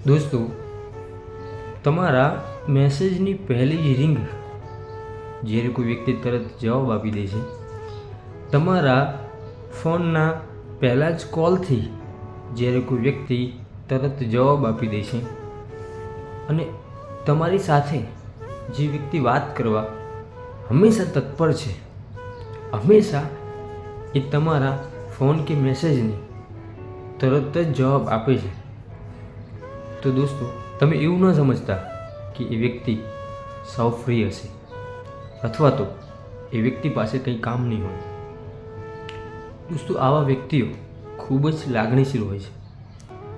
દોસ્તો, તમારા મેસેજની પહેલી જ રિંગ જ્યારે કોઈ વ્યક્તિ તરત જવાબ આપી દે છે, તમારા ફોનના પહેલા જ કોલથી જ્યારે કોઈ વ્યક્તિ તરત જવાબ આપી દે છે અને તમારી સાથે જે વ્યક્તિ વાત કરવા હંમેશા તત્પર છે, હંમેશા એ તમારા ફોન કે મેસેજને તરત જ જવાબ આપે છે, તો દોસ્તો તમે એવું ન સમજતા કે એ વ્યક્તિ સાવ ફ્રી હશે અથવા તો એ વ્યક્તિ પાસે કંઈ કામ નહીં હોય. દોસ્તો, આવા વ્યક્તિઓ ખૂબ જ લાગણીશીલ હોય છે,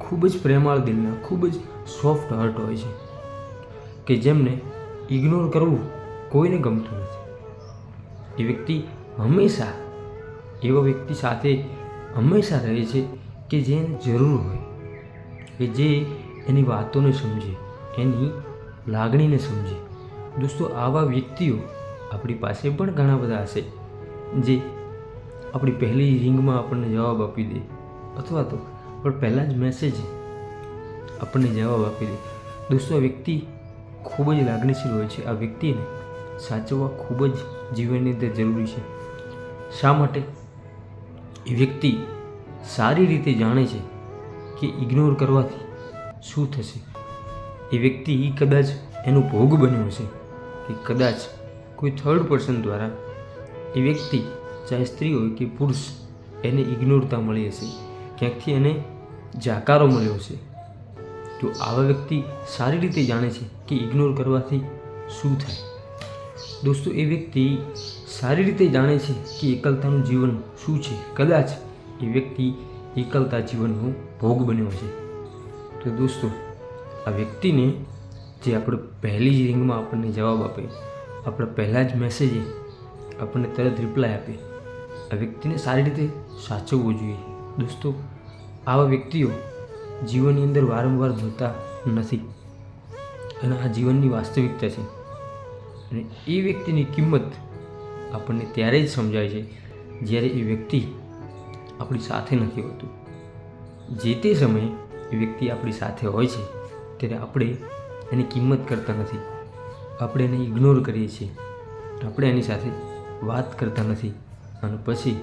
ખૂબ જ પ્રેમાળ દિલના, ખૂબ જ સોફ્ટ હાર્ટ હોય છે કે જેમને ઇગ્નોર કરવું કોઈને ગમતું નથી. એ વ્યક્તિ હંમેશા એવા વ્યક્તિ સાથે હંમેશા રહે છે કે જેને જરૂર હોય, કે જે એની વાતોને સમજે, એની લાગણીને સમજે. દોસ્તો, આવા વ્યક્તિઓ આપણી પાસે પણ ઘણા બધા હશે જે આપણી પહેલી રિંગમાં આપણને જવાબ આપી દે અથવા તો પણ પહેલાં જ મેસેજ આપણને જવાબ આપી દે. દોસ્તો, આ વ્યક્તિ ખૂબ જ લાગણીશીલ હોય છે. આ વ્યક્તિને સાચવવા ખૂબ જ જીવનની અંદર જરૂરી છે. શા માટે? એ વ્યક્તિ સારી રીતે જાણે છે કે ઇગ્નોર કરવાથી શું થશે. એ વ્યક્તિ કદાચ એનો ભોગ બન્યો હશે કે કદાચ કોઈ થર્ડ પર્સન દ્વારા એ વ્યક્તિ, ચાહે સ્ત્રી હોય કે પુરુષ, એને ઇગ્નોરતા મળી હશે, ક્યાંકથી એને જાકારો મળ્યો હશે. તો આવા વ્યક્તિ સારી રીતે જાણે છે કે ઇગ્નોર કરવાથી શું થાય. દોસ્તો, એ વ્યક્તિ સારી રીતે જાણે છે કે એકલતાનું જીવન શું છે. કદાચ એ વ્યક્તિ એકલતા જીવનનો ભોગ બન્યો છે. તો દોસ્તો, આ વ્યક્તિને જે આપણે પહેલી જ રિંગમાં આપણને જવાબ આપે, આપણે પહેલાં જ મેસેજે આપણને તરત રિપ્લાય આપે, આ વ્યક્તિને સારી રીતે સાચવવું જોઈએ. દોસ્તો, આવા વ્યક્તિઓ જીવનની અંદર વારંવાર મળતા નથી અને આ જીવનની વાસ્તવિકતા છે. અને એ વ્યક્તિની કિંમત આપણને ત્યારે જ સમજાય છે જ્યારે એ વ્યક્તિ આપણી સાથે નથી હોતું. જે તે સમયે એ વ્યક્તિ આપણી સાથે હોય છે ત્યારે આપણે એની કિંમત કરતા નથી, આપણે એને ઇગ્નોર કરીએ છીએ, આપણે એની સાથે વાત કરતા નથી. અને પછી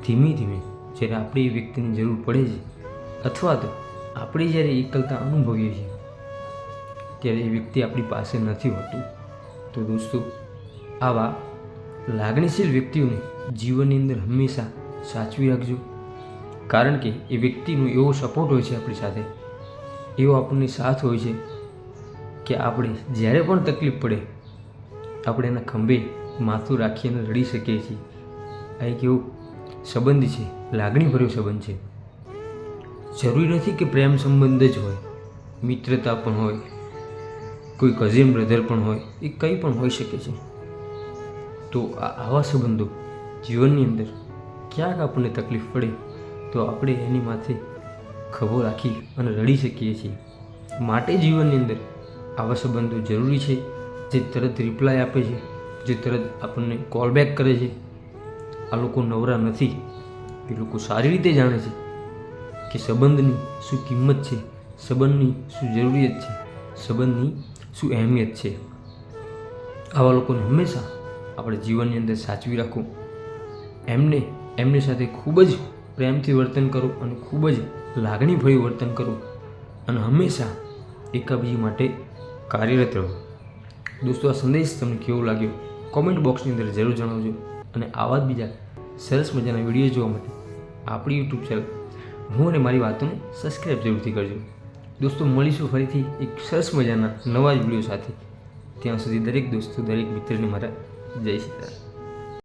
ધીમે ધીમે જ્યારે આપણે એ વ્યક્તિની જરૂર પડે છે અથવા તો આપણે જ્યારે એકલતા અનુભવીએ છીએ ત્યારે એ વ્યક્તિ આપણી પાસે નથી હોતું. તો દોસ્તો, આવા લાગણીશીલ વ્યક્તિઓને જીવનની અંદર હંમેશા સાચવી રાખજો, કારણ કે એ વ્યક્તિનો એવો સપોર્ટ હોય છે આપણી સાથે, એવો આપણને સાથ હોય છે કે આપણે જ્યારે પણ તકલીફ પડે આપણે એના ખંભે માથું રાખીને રડી શકીએ છીએ. આ એક એવો સંબંધ છે, લાગણીભર્યો સંબંધ છે. જરૂરી નથી કે પ્રેમ સંબંધ જ હોય, મિત્રતા પણ હોય, કોઈ કઝિન બ્રધર પણ હોય, એ કંઈ પણ હોઈ શકે છે. તો આવા સંબંધો જીવનની અંદર ક્યાંક આપણને તકલીફ પડે તો આપણે એની માથે ખભો રાખી અને રડી શકીએ છીએ. માટે જીવનની અંદર આવા સંબંધો જરૂરી છે જે તરત રિપ્લાય આપે છે, જે તરત આપણને કોલ બેક કરે છે. આ લોકો નવરા નથી, એ લોકો સારી રીતે જાણે છે કે સંબંધની શું કિંમત છે, સંબંધની શું જરૂરિયાત છે, સંબંધની શું અહેમિયત છે. આવા લોકોને હંમેશા આપણે જીવનની અંદર સાચવી રાખવું, એમની સાથે ખૂબ જ પ્રેમથી વર્તન કરવું અને ખૂબ જ લાગણીભર્યું વર્તન કરવું અને હંમેશા એકાબીજી માટે કાર્યરત રહો. દોસ્તો, આ સંદેશ તમને કેવો લાગ્યો કોમેન્ટ બોક્સની અંદર જરૂર જણાવજો. અને આવા જ બીજા સરસ મજાના વિડીયો જોવા માટે આપણી યુટ્યુબ ચેનલ હું અને મારી વાતોને સબસ્ક્રાઈબ જરૂરથી કરજો. દોસ્તો, મળીશું ફરીથી એક સરસ મજાના નવા જ વિડીયો સાથે. ત્યાં સુધી દરેક દોસ્તો, દરેક મિત્રને મારા જય સીતારામ.